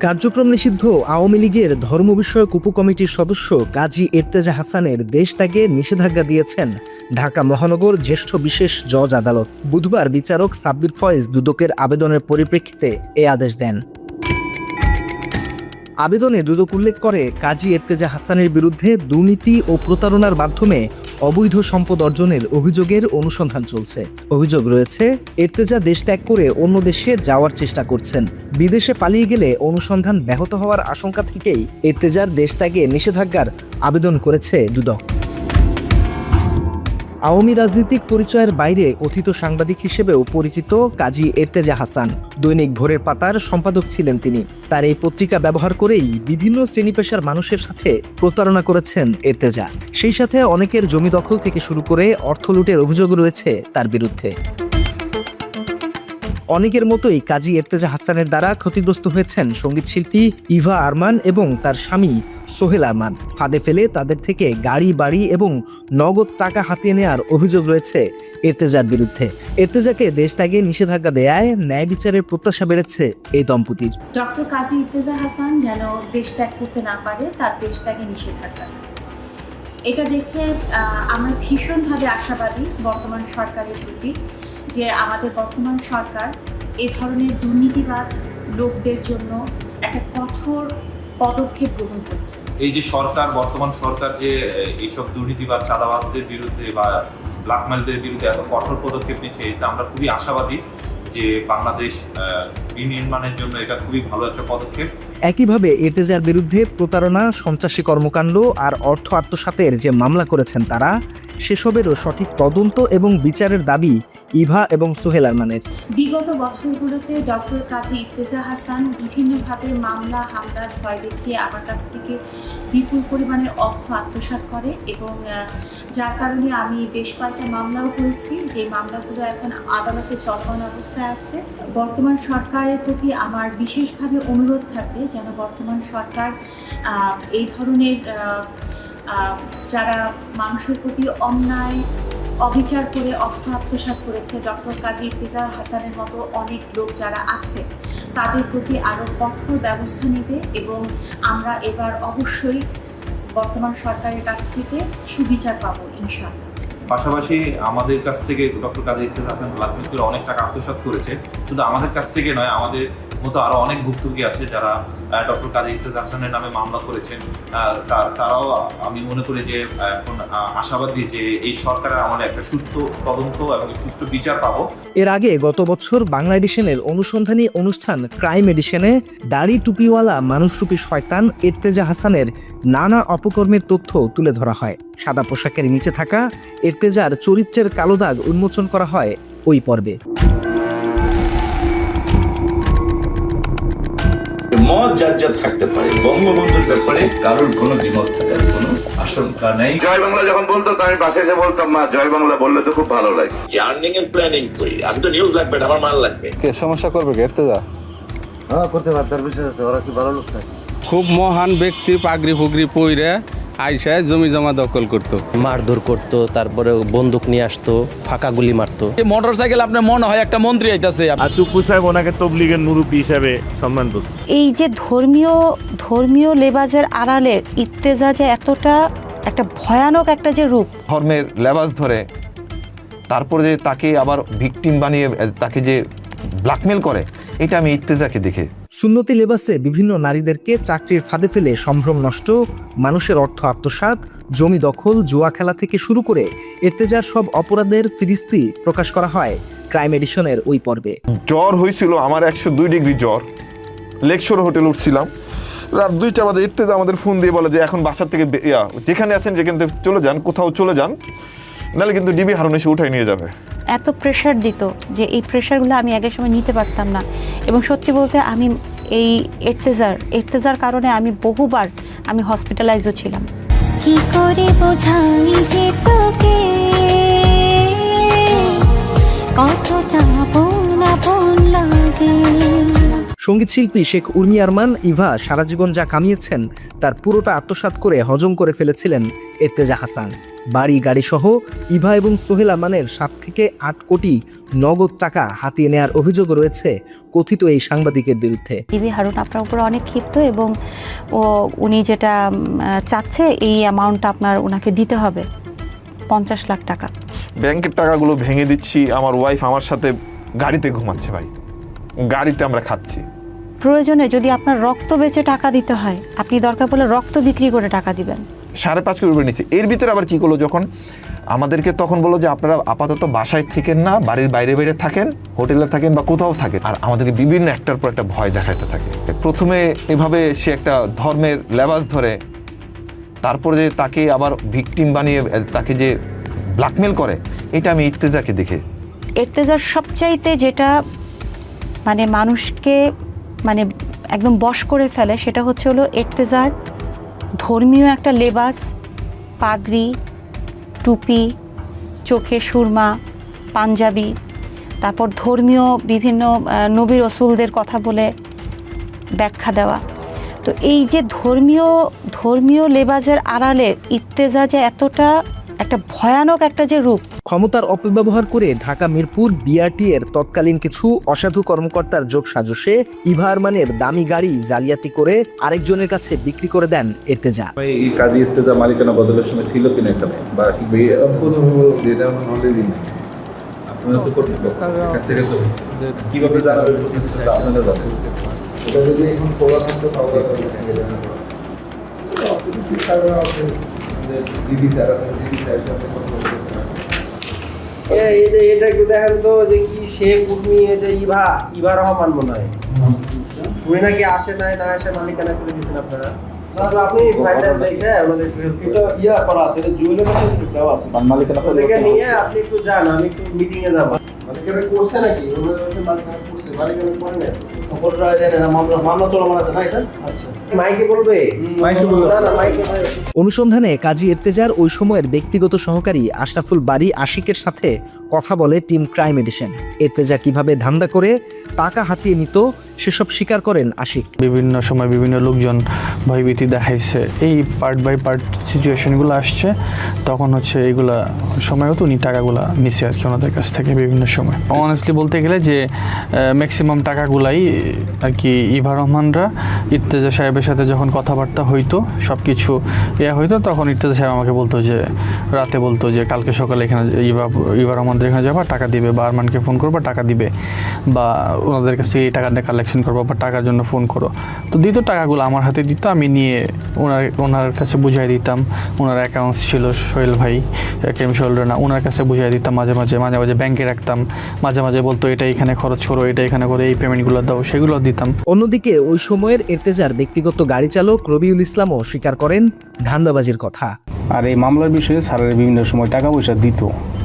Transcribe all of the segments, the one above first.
কার্যক্রম নিষিদ্ধ আওয়ামী লীগের ধর্ম বিষয়ক উপকমিটির সদস্য কাজী এর্তেজা হাসানের দেশ ত্যাগে নিষেধাজ্ঞা দিয়েছেন ঢাকা মহানগর জ্যেষ্ঠ বিশেষ জজ আদালত। বুধবার বিচারক সাব্বির ফয়েজ দুদকের আবেদনের পরিপ্রেক্ষিতে এ আদেশ দেন। আবেদনে দুদক উল্লেখ করে কাজী এর্তেজা হাসানের বিরুদ্ধে দুর্নীতি ও প্রতারণার মাধ্যমে অবৈধ সম্পদ অর্জনের অভিযোগের অনুসন্ধান চলছে। অভিযোগ রয়েছে এর্তেজা দেশ ত্যাগ করে অন্য দেশে যাওয়ার চেষ্টা করছেন। বিদেশে পালিয়ে গেলে অনুসন্ধান ব্যাহত হওয়ার আশঙ্কা থেকেই এর্তেজার দেশ ত্যাগে নিষেধাজ্ঞার আবেদন করেছে দুদক। আওয়ামী রাজনীতিক পরিচয়ের বাইরে কথিত সাংবাদিক হিসেবেও পরিচিত কাজী এর্তেজা হাসান। দৈনিক ভোরের পাতার সম্পাদক ছিলেন তিনি। তার এই পত্রিকা ব্যবহার করেই বিভিন্ন শ্রেণী পেশার মানুষের সাথে প্রতারণা করেছেন এর্তেজা। সেই সাথে অনেকের জমি দখল থেকে শুরু করে অর্থ লুটের অভিযোগ রয়েছে তার বিরুদ্ধে। অনেকের মতোই কাজী এর্তেজা হাসানের দ্বারা ক্ষতিগ্রস্ত হয়েছেন সঙ্গীতশিল্পী ইভা আরমান এবং তার স্বামী সোহেল আরমান। ফাঁদে ফেলে তাদের থেকে গাড়ি বাড়ি এবং নগদ টাকা হাতিয়ে নেওয়ার অভিযোগ রয়েছে এর্তেজার বিরুদ্ধে। এর্তেজাকে দেশ ত্যাগে নিষেধাজ্ঞা দেয়ায় ন্যায় বিচারের প্রত্যাশা বেড়েছে এই দম্পতির। ডক্টর কাজী এর্তেজা হাসান যেন দেশ ত্যাগ করতে না পারে, তার দেশ ত্যাগে নিষেধাজ্ঞা, এটা দেখে আমরা ভীষণভাবে আশাবাদী বর্তমান সরকারের প্রতি, যে আমাদের বর্তমান সরকার এ ধরনের দুর্নীতিবাজ লোকদের জন্য একটা কঠোর পদক্ষেপ গ্রহণ করছে। এই যে সরকার, বর্তমান সরকার যে এইসব দুর্নীতিবাজ চাঁদাবাজদের বিরুদ্ধে বা ব্ল্যাকমেলদের বিরুদ্ধে এত কঠোর পদক্ষেপ নিচ্ছে, এটা আমরা খুবই আশাবাদী যে বাংলাদেশ বিনির্মাণের জন্য এটা খুবই ভালো একটা পদক্ষেপ। একইভাবে এর্তেজার বিরুদ্ধে প্রতারণা, সন্ত্রাসী কর্মকাণ্ড আর অর্থ আত্মসাতের যে মামলা করেছেন তারা, সেসবেরও সঠিক তদন্ত এবং বিচারের দাবি ইভা এবং সোহেল আরমানের। বিগত বছরগুলোতে ডক্টর কাজী এর্তেজা হাসান বিভিন্নভাবে মামলা হামলার ভয় দেখিয়ে আমার কাছ থেকে বিপুল পরিমাণের অর্থ আত্মসাৎ করে এবং যার কারণে আমি বেশ কয়েকটা মামলাও করেছি, যে মামলাগুলো এখন আদালতে চলমান অবস্থায় আছে। বর্তমান সরকারের প্রতি আমার বিশেষভাবে অনুরোধ থাকবে যেন বর্তমান সরকার এই ধরনের যারা মানুষের প্রতি অন্যায় অবিচার করে অর্থ আত্মসাৎ করেছে, ডক্টর কাজী এর্তেজা হাসানের মতো অনেক লোক যারা আছে, তাদের প্রতি আরও কঠোর ব্যবস্থা নেবে এবং আমরা এবার অবশ্যই বর্তমান সরকারের কাছ থেকে সুবিচার পাবো ইনশাআল্লাহ। পাশাপাশি আমাদের কাছ থেকে ডক্টর কাজী এর্তেজা হাসান ব্ল্যাকমেল করে অনেক টাকা আত্মসাৎ করেছে। শুধু আমাদের কাছ থেকে নয়, আমাদের মতো আরো অনেক ভুক্তভোগী আছে যারা ডক্টর কাজী এর্তেজা হাসানের নামে মামলা করেছেন। তারাও আমি মনে করি যে এখন আশাবাদী যে এই সরকারের আমলে একটা সুষ্ঠু তদন্ত এবং সুষ্ঠু বিচার পাবো। এর আগে গত বছর বাংলা এডিশনের অনুসন্ধানী অনুষ্ঠান ক্রাইম এডিশনে দাড়ি টুপিওয়ালা মানুষরূপী শয়তান এর্তেজা হাসানের নানা অপকর্মের তথ্য তুলে ধরা হয়। সাদা পোশাকের নিচে থাকা এর্তেজার চরিত্রের কালো দাগ উন্মোচন করা হয় ওই পর্বে। মত যার থাকতে পারে, বঙ্গবন্ধুর ব্যাপারে কারোর কোনো দ্বিমত থাকার কোনো আশঙ্কা নেই। জয় বাংলা যখন বলতো আমি পাশে এসে বলতাম, মা জয় বাংলা বললে তো খুব ভালো লাগে। আর্নিং এর প্ল্যানিং করি, আমি তো নিউজ লাগবে, আমার মাল লাগবে। কে সমস্যা করবে কে এর্তেজা? হ্যাঁ করতে পারে, তার বিষয় আছে, ওরা কি ভালো লোক না। খুব মহান ব্যক্তির পাগড়ি ফুগড়ি পইরে আইসায় জমি জমা দখল করতো, মারধর করতো, তারপরে বন্দুক নিয়ে আসতো, ফাঁকা গুলি মারতো। মোটর সাইকেল আপনার মনে হয় একটা মন্ত্রী আইতাছে, আর চুপ্পু সাহেব ওনাকে তবলিগের মুরব্বী হিসেবে সম্মান দিচ্ছে। এই যে ধর্মীয় লেবাজের আড়ালে ইর্তেজা যে এতটা একটা ভয়ানক একটা যে রূপ, ধর্মের লেবাস ধরে তারপরে যে তাকে আবার ভিকটিম বানিয়ে তাকে যে ব্ল্যাকমেল করে, এটা আমি ইর্তেজাকে দেখে। সুন্নতি লেবাসে বিভিন্ন নারীদেরকে চাকরির ফাঁদে ফেলে সম্ভ্রম নষ্ট, মানুষের অর্থ আত্মসাৎ, জমি দখল, জুয়া খেলা থেকে শুরু করে এর্তেজার সব অপরাধের ফিরিস্তি প্রকাশ করা হয় ক্রাইম এডিশনের ওই পর্বে। জ্বর হয়েছিল আমার 102 ডিগ্রি জ্বর, লেকশোর হোটেল উঠছিলাম, রাত 2টা বাজে এর্তেজা আমাদের ফোন দিয়ে বলে যে এখন বাসার থেকে যেখানে আছেন যেখান থেকে চলে যান, কোথাও চলে যান, নাহলে কিন্তু ডিবি হারুন এসে উঠাই নিয়ে যাবে। এত প্রেশার দিত যে এই প্রেশারগুলো আমি আগের সময় নিতে পারতাম না। এবং সত্যি বলতে আমি এই এর্তেজার কারণে আমি বহুবার আমি হসপিটালাইজও ছিলাম। কি করে বোঝাই যে তোকে কতটা আপন লাগে। সঙ্গীতশিল্পী শেখ উর্মি আরমান ইভা সারা জীবন যা কামিয়েছেন তার পুরোটা আত্মসাৎ করে হজম করে ফেলেছিলেন এর্তেজা হাসান। বাড়ি গাড়ি সহ ইভা এবং সোহেল আরমানের 7 থেকে 8 কোটি নগদ টাকা হাতিয়ে নেওয়ার অভিযোগ রয়েছে কথিত এই সাংবাদিকের বিরুদ্ধে। টিভি হারুন আপনার উপর অনেক ক্ষিপ্ত এবং উনি যেটা চাচ্ছে এই অ্যামাউন্টটা আপনার ওনাকে দিতে হবে 50 লাখ টাকা। ব্যাংকের টাকাগুলো ভেঙে দিচ্ছি, আমার ওয়াইফ আমার সাথে গাড়িতে ঘুমাচ্ছে ভাই, গাড়িতে আমরা খাচ্ছি। প্রয়োজনে যদি আপনার রক্ত বেচে টাকা দিতে হয় আপনি দরকার পড়লে রক্ত বিক্রি করে টাকা দিবেন। 5.5 কোটি রুপি নিচ্ছে। এর ভিতরে আবার কি করলো, যখন আমাদেরকে তখন বললো যে আপনারা আপাতত বাসায় থাকেন না, বাড়ির বাইরে বাইরে থাকেন, হোটেলে থাকেন বা কোথাও থাকেন, আর আমাদেরকে বিভিন্ন একটার পর একটা ভয় দেখাতে থাকে। প্রথমে এভাবে সে একটা ধর্মের লেবাস ধরে, তারপরে যে তাকে আবার ভিকটিম বানিয়ে তাকে যে ব্ল্যাকমেল করে, এটা আমি ইর্তেজাকে দেখে। ইর্তেজার সবচাইতে যেটা মানে মানুষকে মানে একদম বশ করে ফেলে সেটা হচ্ছে হলো ইর্তেজার ধর্মীয় একটা লেবাস, পাগড়ি, টুপি, চোখে সুরমা, পাঞ্জাবি, তারপর ধর্মীয় বিভিন্ন নবী রসুলদের কথা বলে ব্যাখ্যা দেওয়া। তো এই যে ধর্মীয় লেবাসের আড়ালে ইর্তেজা যে এতটা একটা ভয়ানক একটা যে রূপ। ক্ষমতার অপব্যবহার করে ঢাকা মিরপুর বিআরটি এর তৎকালীন কিছু অসাধু কর্মকর্তার যোগ সাজসে ইভা আরমানের দামি গাড়ি জালিয়াতি করে আরেকজনের কাছে বিক্রি করে দেন ইর্তেজা। এই কাজী ইর্তেজা মালিকানা বদলের সময় ছিল কিনা এখানে বা সেটা অলরেডি নেই। আপনারা তো করতে এখান থেকে তো কিভাবে জানাবেন আপনারা জানেন। এটা যদি এখন খোলা থাকতো তাহলে এটা একটু দেখেন তো যে কি শেখ উর্মি যে ইভা রহমান মনে হয় উনি নাকি আসে নাই, না আসে মালিকানা করে দিয়েছেন আপনারা। আপনি ফাইনাল দেখে আমাদের এটা ইয়া করা আছে, এটা জুয়েলের কাছে দেওয়া আছে মালিকানা থেকে নিয়ে আপনি একটু যান, আমি একটু মিটিং এ যাব। মালিকানা করছে নাকি মালিকানা করছে, মালিকানা করে না খবর রায় দেন না, মামলা চলমান আছে না এটা। আচ্ছা মাইকে বলবে, মাইকে বলবে না, মাইকে অনুসন্ধানে কাজী ইর্তেজার ওই সময়ের ব্যক্তিগত সহকারী আশরাফুল বারী আশিকের সাথে কথা বলে টিম ক্রাইম এডিশন। ইর্তেজা কিভাবে ধান্দা করে টাকা হাতিয়ে নিত সেসব স্বীকার করেন আশিক। বিভিন্ন সময় বিভিন্ন লোকজন ভয়ভীতি দেখাইছে, এই পার্ট বাই পার্ট সিচুয়েশনগুলো আসছে, তখন হচ্ছে এইগুলা সময়ও তো উনি টাকাগুলা নিছে আর কি ওনাদের কাছ থেকে বিভিন্ন সময়। অনেস্টলি বলতে গেলে যে ম্যাক্সিমাম টাকাগুলাই আর কি ইভা রহমানরা ইর্তেজা সাহেবের সাথে যখন কথাবার্তা হইতো সব কিছু হইতো, তখন ইর্তেজা সাহেব আমাকে বলতো যে রাতে বলতো যে কালকে সকালে এখানে ইভা রহমানদের এখানে যাবা, টাকা দিবে, বা আরমানকে ফোন করবা, টাকা দিবে, বা ওনাদের কাছে এই টাকাটা কালেকশন করবো বা টাকার জন্য ফোন করো। তো দিত, টাকাগুলো আমার হাতে দিত, আমি নিয়ে ওনার কাছে বুঝাই দিতাম। ওনার অ্যাকাউন্টস ছিল সোহেল ভাই, কেম সোহেল রানা, ওনার কাছে বুঝাই দিতাম। মাঝে মাঝে ব্যাংকে রাখতাম, মাঝে বলতো এটা এখানে খরচ করো, এটা এখানে করে, এই পেমেন্টগুলো দাও, সেগুলো দিতাম। অন্যদিকে ওই সময়ের ইর্তেজার ব্যক্তিগত গাড়ি চালক রবিউল ইসলামও স্বীকার করেন ধান্দাবাজির কথা। আর এই মামলার বিষয়ে স্যারের বিভিন্ন সময় টাকা পয়সা দিত,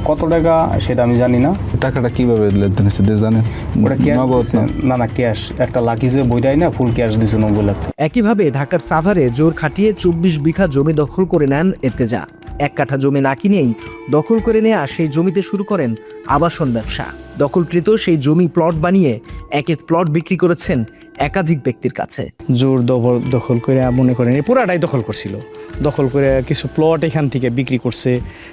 কত টাকা সেটা আমি জানি না। টাকাটা কিভাবে লেনদেন হচ্ছে জানেন? ওটা ক্যাশ না ক্যাশ, একটা লাকিজে বইটাই না ফুল ক্যাশ দিছে 90 লাখ। একইভাবে ঢাকার সাভারে জোর খাটিয়ে 24 বিঘা জমি দখল করে নেন ইর্তেজা। 1 কাঠা জমি না কিনেই দখল করে নেয়া সেই জমিতে শুরু করেন আবাসন ব্যবসা। দখলকৃত সেই জমি প্লট বানিয়ে এক প্লট বিক্রি করেছেন একাধিক ব্যক্তির কাছে। জোর দখল করে মনে করেন পুরাটাই দখল করছিল, দখল করে কিছু প্লট এখান থেকে বিক্রি করছে,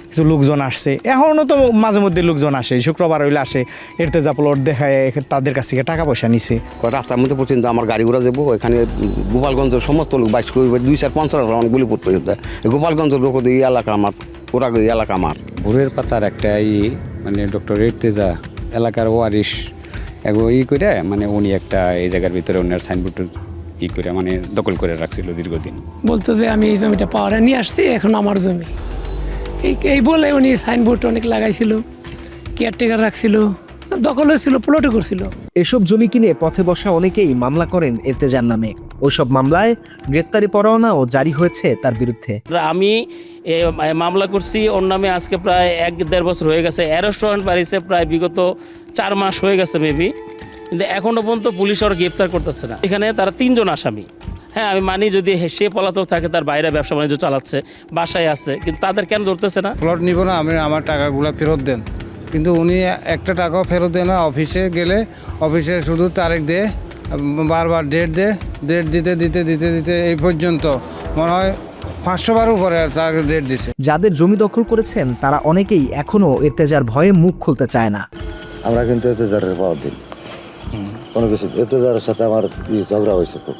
কিছু লোকজন আসছে, এখনও তো মাঝে মধ্যে লোকজন আসে, শুক্রবার হইলে আসে, ইর্তেজা প্লট দেখায় তাদের কাছ থেকে টাকা পয়সা নিছে। রাস্তার মধ্যে পর্যন্ত আমার গাড়ি ঘোড়া যাবো, এখানে গোপালগঞ্জের সমস্ত লোক 2-4-5 রাউন্ড গুলি পড়তে গোপালগঞ্জের লোক এই এলাকা আমার, পুরা এলাকা আমার। ভোরের পাতার একটা মানে ডক্টর ইর্তেজা এলাকার ওয়ারিশ করে মানে উনি একটা এই জায়গার ভিতরে ওনার সাইনবোর্ড করে মানে দখল করে রাখছিল দীর্ঘদিন। বলতো যে আমি এই জমিটা পাওয়ারে নিয়ে আসছি, এখন আমার জমি, এই বলে উনি সাইনবোর্ড অনেক লাগাইছিল, কেয়ারটেকার রাখছিল, দখল হয়েছিল, প্লটও করছিল। এসব জমি কিনে পথে বসা অনেকেই মামলা করেন ইর্তেজার নামে। ওইসব মামলায় গ্রেফতারি পরোয়ানাও জারি হয়েছে তার বিরুদ্ধে। আমি মামলা করছি ওর নামে আজকে প্রায় 1-1.5 বছর হয়ে গেছে। অ্যারেস্ট বাড়িছে প্রায় বিগত 4 মাস হয়ে গেছে মেবি, কিন্তু এখনও পর্যন্ত পুলিশ ওরা গ্রেফতার করতেছে না। এখানে তারা 3 জন আসামি। হ্যাঁ, আমি মানি যদি সে পলাতক থাকে, তার বাইরে ব্যবসা বাণিজ্য চালাচ্ছে, বাসায় আছে, কিন্তু তাদের কেন ধরতেছে না? প্লট নিব না, আমি আমার টাকাগুলো ফেরত দেন, কিন্তু উনি একটা টাকাও ফেরত দেয় না। অফিসে গেলে অফিসে শুধু তারিখ দিয়ে বারবার ডেট দিতে দিতে দিতে দিতে এই পর্যন্ত মনে হয় 500 বার উপরে তার ডেট দিছে। যাদের জমি দখল করেছেন তারা অনেকেই এখনো এর্তেজার ভয়ে মুখ খুলতে চায় না। আমরা কিন্তু এর্তেজারের পাওয়ার দিই কোনো কিছু। এর্তেজারের সাথে আমার ঝগড়া হয়েছে খুব।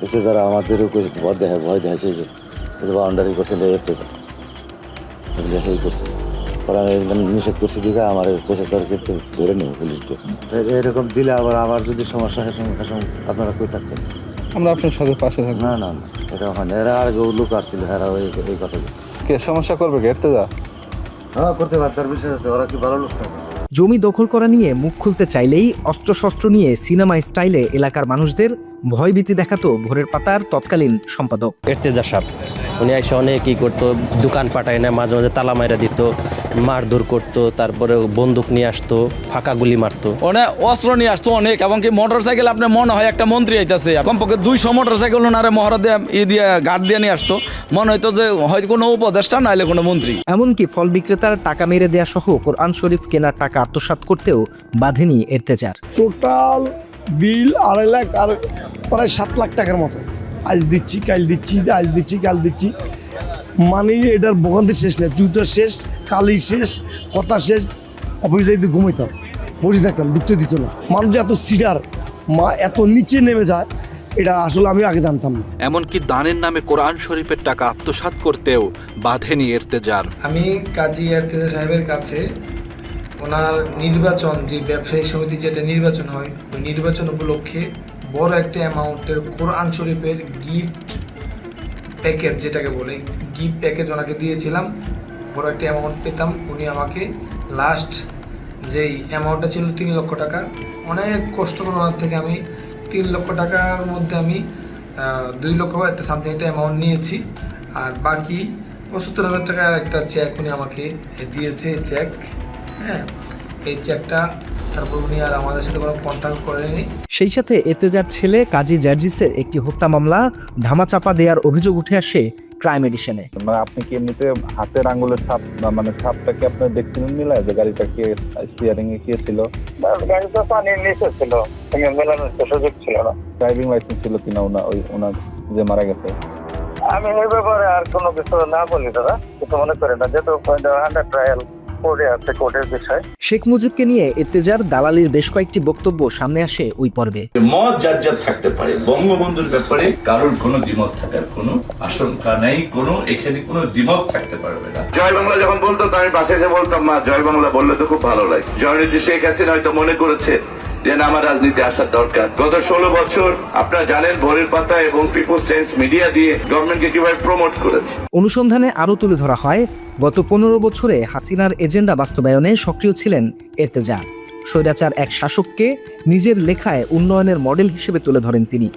এর্তেজারা আমাদেরও ভয় দেখাইছে যে বাউন্ডারি করছে এর্তেজার এই করছে। আমি নিষেধ করছি দিকে আমার পেশাদার কিন্তু ধরে নেব পুলিশকে। এরকম দিলে আবার আমার যদি সমস্যা হয় আপনারা কই থাকবেন? আমরা আপনার সাথে পাশে থাকবো। না না না, এটা হয় এরা আর লোক আসছিল এরা এই কথা কে সমস্যা করবে এর্তেজা? হ্যাঁ করতে পারে, তার বিষয় আছে। ওরা কি ভালো লোক থাকে? জমি দখল করা নিয়ে মুখ খুলতে চাইলেই অস্ত্রশস্ত্র নিয়ে সিনেমা স্টাইলে এলাকার মানুষদের ভয়ভীতি দেখাতো ভোরের পাতার তৎকালীন সম্পাদক এর্তেজা সাহেব। উনি এসে অনেক কী করতো, দোকান পাঠায় না, মাঝে মাঝে তালা মাইরা দিত, মারধর করতো, তারপরে বন্দুক নিয়ে আসতো, ফাঁকা গুলি মারতো। অনেক অস্ত্র নিয়ে আসতো অনেক, এবং কি মোটর সাইকেল আপনার মনে হয় একটা মন্ত্রী আইতাছে, কমপক্ষে 200 মোটর সাইকেল ওনারে মহড়া দিয়ে দিয়ে গার্ড দিয়ে নিয়ে আসতো। মনে হইতো যে হয়তো কোনো উপদেষ্টা নাইলে কোনো মন্ত্রী। এমনকি ফল বিক্রেতার টাকা মেরে দেয়া সহ কোরআন শরীফ কেনার টাকা আত্মসাৎ করতেও বাধেনি এর্তেজার। টোটাল বিল 2.5 লাখ আর প্রায় 7 লাখ টাকার মতো। আজ দিচ্ছি কাল দিচ্ছি, আজ দিচ্ছি কাল দিচ্ছি, মানে এটার ভোগান্তি শেষ নেই। জুতো শেষ, কালি শেষ, কথা শেষ। অফিসে যদি ঘুমাইতাম, বসে থাকতাম, ঢুকতে দিত না। মানুষ এত সিটার, এত নিচে নেমে যায়, এটা আসলে আমি আগে জানতাম না। এমনকি দানের নামে কোরআন শরীফের টাকা আত্মসাৎ করতেও বাধেনি এর্তেজার। আমি কাজী এর্তেজা সাহেবের কাছে ওনার নির্বাচন, যে ব্যবসায়ী সমিতি যেটা নির্বাচন হয়, ওই নির্বাচন উপলক্ষে বড় একটা অ্যামাউন্টের কোরআন শরীফের গিফট প্যাকেজ, যেটাকে বলে গিফট প্যাকেজ, ওনাকে দিয়েছিলাম। বড় একটা অ্যামাউন্ট পেতাম। উনি আমাকে লাস্ট যেই অ্যামাউন্টটা ছিল 3 লক্ষ টাকা, অনেক কষ্ট করে ওনার থেকে আমি 3 লক্ষ টাকার মধ্যে আমি 2 লক্ষ একটা সামথিং একটা অ্যামাউন্ট নিয়েছি। আর বাকি 75,000 টাকার একটা চেক উনি আমাকে দিয়েছে, চেক। হ্যাঁ, এই চেকটা তারপর উনি আর আমাদের সাথে কোনো কন্ট্যাক্ট করেনি। সেই সাথে এর্তেজার ছেলে কাজী জার্জিসের একটি হত্যা মামলা ধামাচাপা দেওয়ার অভিযোগ উঠে আসে ক্রাইম এডিশনে। আপনি কি এমনিতে হাতের আঙ্গুলের ছাপ, মানে ছাপটা কি আপনি দেখছিলেন মিলায় যে গাড়িটা কে স্টিয়ারিং এ কে ছিল? গাড়িটা পানির নিচে ছিল, মেলানোর সুযোগ ছিল না। ড্রাইভিং লাইসেন্স ছিল কিনা ওনার যে মারা গেছে? আমি এই ব্যাপারে আর কোনো কিছু না বলি দাদা, কিছু মনে করি না, যেহেতু আন্ডার ট্রায়াল কোর্টে আছে, কোর্টের বিষয়। শেখ মুজিবকে নিয়ে এর্তেজার দালালির বেশ কয়েকটি বক্তব্য সামনে আসে ওই পর্বে। মত যার থাকতে পারে, বঙ্গবন্ধুর ব্যাপারে কারোর কোনো দ্বিমত থাকার কোনো আশঙ্কা নেই, এখানে কোনো দ্বিমত থাকতে পারবে না। জয় বাংলা যখন বলতো আমি পাশে এসে বলতাম, মা জয় বাংলা বললে তো খুব ভালো লাগে। জয়নীতি শেখ হাসিনা হয়তো মনে করেছে যে না, আমার রাজনীতি আসার দরকার। গত 16 বছর আপনারা জানেন ভোরের পাতা এবং পিপলস টাইমস মিডিয়া দিয়ে গভর্নমেন্টকে কিভাবে প্রমোট করেছে। অনুসন্ধানে আরও তুলে ধরা হয়, গত 15 বছরে হাসিনার এজেন্ডা বাস্তবায়নে সক্রিয় ছিলেন এর্তেজা। স্বৈরাচার এক শাসককে নিজের লেখায় উন্নয়নের মডেল হিসেবে তুলে ধরেন তিনি।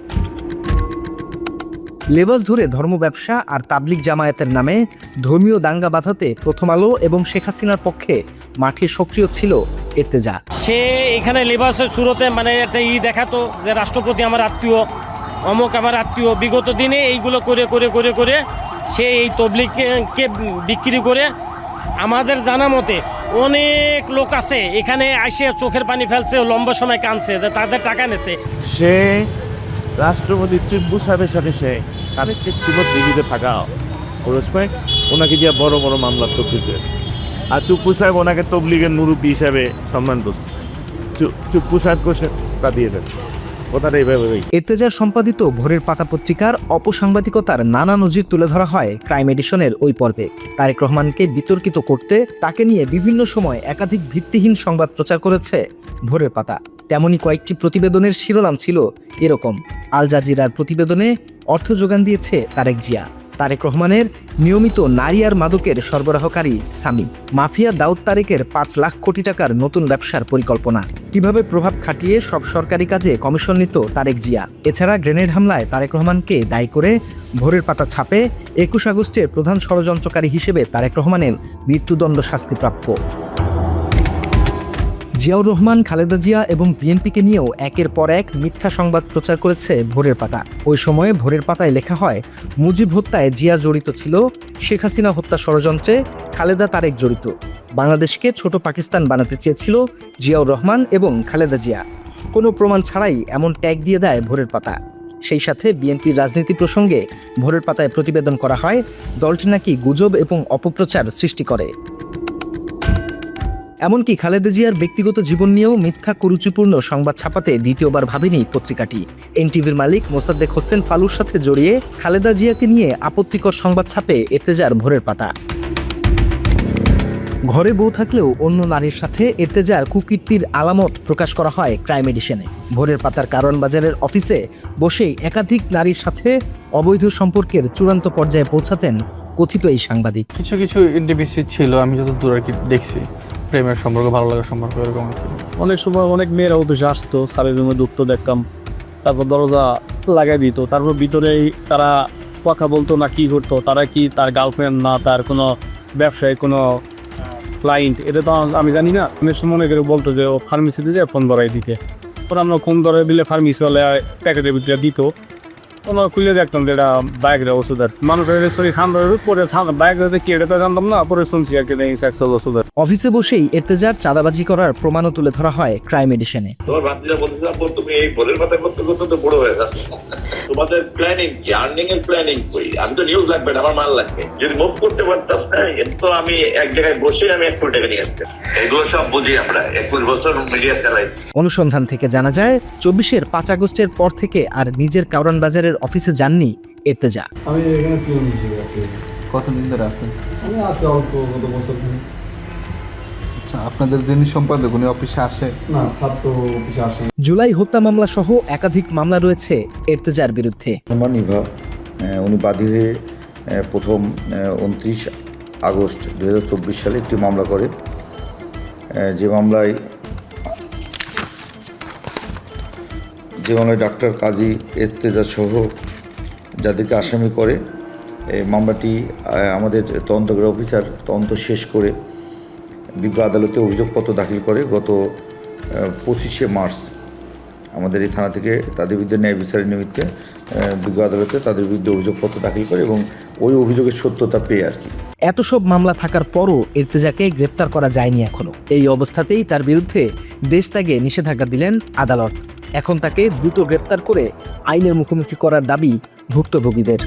লেবাস ধরে ধর্ম ব্যবসা আর তাবলিগ জামায়াতের নামে ধর্মীয় দাঙ্গা বাঁধাতে প্রথম আলো এবং শেখ হাসিনার পক্ষে মাঠে সক্রিয় ছিল এর্তেজা। সে এখানে লেবাসের শুরুতে মানে একটা দেখাতো যে রাষ্ট্রপতি আমার আত্মীয়, অমুক আমার আত্মীয়। বিগত দিনে এইগুলো করে করে করে করে সে এই তবলিগকে বিক্রি করে আমাদের জানা মতে অনেক লোক আছে এখানে আসে চোখের পানি ফেলছে, লম্বা সময় কাঁদছে, তাদের টাকা নেছে। সে রাষ্ট্রপতি চুপ্পু সাহেবের সাথে সে কানেক্টেড ছিল দিল্লিতে থাকা খরচপায়, ওনাকে দিয়ে বড় বড় মামলা তবলিগ দিয়েছে। আর চুপ্পু সাহেব ওনাকে তবলিগের মুরব্বী হিসাবে সম্মান দিচ্ছে। চুপ্পু সাহেবকে সে তা দিয়ে দেন। এর্তেজার সম্পাদিত ভোরের পাতা পত্রিকার অপসাংবাদিকতার নানা নজির তুলে ধরা হয় ক্রাইম এডিশনের ওই পর্বে। তারেক রহমানকে বিতর্কিত করতে তাকে নিয়ে বিভিন্ন সময় একাধিক ভিত্তিহীন সংবাদ প্রচার করেছে ভোরের পাতা। তেমনি কয়েকটি প্রতিবেদনের শিরোনাম ছিল এরকম: আল জাজিরার প্রতিবেদনে অর্থ যোগান দিয়েছে তারেক জিয়া, তারেক রহমানের নিয়মিত নারী আর মাদকের সরবরাহকারী সামি, মাফিয়া দাউদ তারেকের 5 লাখ কোটি টাকার নতুন ব্যবসার পরিকল্পনা, কিভাবে প্রভাব খাটিয়ে সব সরকারি কাজে কমিশন নিত তারেক জিয়া। এছাড়া গ্রেনেড হামলায় তারেক রহমানকে দায়ী করে ভোরের পাতা ছাপে 21 আগস্টের প্রধান ষড়যন্ত্রকারী হিসেবে তারেক রহমানের মৃত্যুদণ্ড শাস্তিপ্রাপ্য। জিয়াউর রহমান, খালেদা জিয়া এবং বিএনপিকে নিয়েও একের পর এক মিথ্যা সংবাদ প্রচার করেছে ভোরের পাতা। ওই সময়ে ভোরের পাতায় লেখা হয়, মুজিব হত্যায় জিয়া জড়িত ছিল, শেখ হাসিনা হত্যা ষড়যন্ত্রে খালেদা তারেক জড়িত, বাংলাদেশকে ছোট পাকিস্তান বানাতে চেয়েছিল জিয়াউর রহমান এবং খালেদা জিয়া, কোনো প্রমাণ ছাড়াই এমন ট্যাগ দিয়ে দেয় ভোরের পাতা। সেই সাথে বিএনপির রাজনীতি প্রসঙ্গে ভোরের পাতায় প্রতিবেদন করা হয় দলটি নাকি গুজব এবং অপপ্রচার সৃষ্টি করে। এমনকি খালেদা জিয়ার ব্যক্তিগত জীবন নিয়েও মিথ্যা কুরুচিপূর্ণ সংবাদ ছাপাতে দ্বিতীয়বার ভাবেনি পত্রিকাটি। এনটিভির মালিক মোসাদ্দেক হোসেন ফালুর সাথে জড়িয়ে খালেদা জিয়াকে নিয়ে আপত্তিকর সংবাদ ছাপে এর্তেজার ভোরের পাতা। ঘরে বউ থাকলেও অন্য নারীর সাথে এর্তেজার কুকীর্তির আলামত প্রকাশ করা হয় ক্রাইম এডিশনে। ভোরের পাতার কারওয়ান বাজারের অফিসে বসেই একাধিক নারীর সাথে অবৈধ সম্পর্কের চূড়ান্ত পর্যায়ে পৌঁছাতেন কথিত এই সাংবাদিক। কিছু কিছু ইন্টিমেসি ছিল, আমি যত দূর আর কি দেখছি, প্রেমের সম্পর্ক, ভালো লাগার সম্পর্ক, এরকম আর কি। অনেক সময় অনেক মেয়েরা অফিসে আসতো, স্যারের রুমে ঢুকতো, দেখতাম, তারপর দরজা লাগাই দিত, তারপর ভিতরেই তারা কথা বলতো না কি করতো, তারা কি তার গার্লফ্রেন্ড না তার কোনো ব্যবসায়ী কোনো ক্লায়েন্ট, এটা তো আমি জানি না। অনেক সময় মনে করে বলতো যে ও ফার্মেসিতে যায় ফোন ধরাই দিতে, ওরা আমরা ফোন ধরাই দিলে ফার্মেসিওয়ালা প্যাকেটের ভিতরে দিত, ওনারা খুলে দেখতাম যে এটা বাইকের ওষুধের মানুষের শরীর খান পরে বাইকের কি এটা তো জানতাম না, পরে শুনছি আর কি ওষুধের। অফিসে বসেই এর্তেজার চাঁদাবাজি করার প্রমাণও তুলে ধরা হয় ক্রাইম এডিশনে। তোমার ভাতিজা বলতেছে আপু তুমি এই ভোরের পাতা করতে করতে তো বড় হয়ে যাচ্ছে, তোমাদের প্ল্যানিং কি, আর্নিং এর প্ল্যানিং কই? আমি তো নিউজ লাগবে, আমার মাল লাগবে, যদি মুভ করতে পারতাম তো আমি এক জায়গায় বসে আমি 1 কোটি টাকা নিয়ে আসতাম। এগুলো সব বুঝি আমরা 21 বছর মিডিয়া চালাইছি। অনুসন্ধান থেকে জানা যায় 24-এর 5 আগস্টের পর থেকে আর নিজের কারওয়ান বাজারের অফিসে যাননি এর্তেজা। আমি এখানে পিয়ন হিসেবে আছি। কতদিন ধরে আছেন? আমি আছি অল্প গত বছর ধরে। আচ্ছা, আপনাদের যিনি সম্পাদক উনি অফিসে আসে? না, ছাত্র অফিসে আসে। জুলাই হত্যা মামলা সহ একাধিক মামলা রয়েছে এর্তেজার বিরুদ্ধে। নিভা উনি বাদী হয়ে প্রথম 29 আগস্ট 2024 সালে একটি মামলা করে, যে মামলায় ডাক্তার কাজী এর্তেজা সহ যাদেরকে আসামি করে, এই মামলাটি আমাদের তদন্তকারী অফিসার তদন্ত শেষ করে বিজ্ঞ আদালতে অভিযোগপত্র দাখিল করে। গত 25শে মার্চ আমাদের এই থানা থেকে তাদের বিরুদ্ধে ন্যায় বিচারের নিমিত্তে বিজ্ঞ আদালতে তাদের বিরুদ্ধে অভিযোগপত্র দাখিল করে এবং ওই অভিযোগের সত্যতা পেয়ে আর কি। এত সব মামলা থাকার পরও এর্তেজাকে গ্রেপ্তার করা যায়নি এখনো। এই অবস্থাতেই তার বিরুদ্ধে দেশত্যাগে নিষেধাজ্ঞা দিলেন আদালত। এখন তাকে দ্রুত গ্রেপ্তার করে আইনের মুখোমুখি করার দাবি ভুক্তভোগীদের।